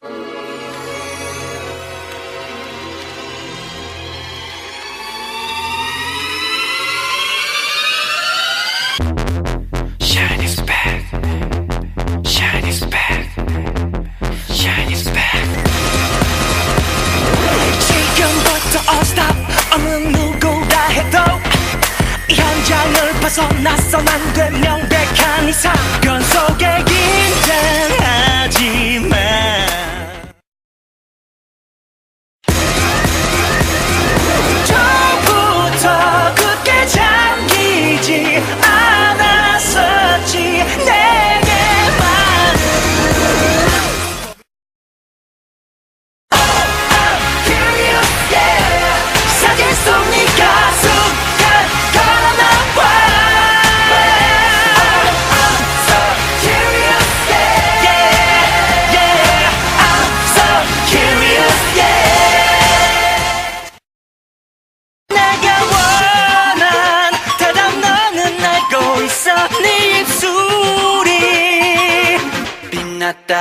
SHINee's back. SHINee's back. SHINee's back. 지금부터 all stop. 어느 누구라 해도 이 현장을 벗어나선 안 돼. 명백한 이상 변속에 긴장하지마. 처음부터 굳게 잠기지 않았었지 내게만. Curious, yeah. 사진 속 네가 순간 걸어나와. I'm so curious, yeah. Yeah, yeah. I'm so curious, yeah. 내가 원한 대답 너는 알고 있어. 네 입술이 빛났다.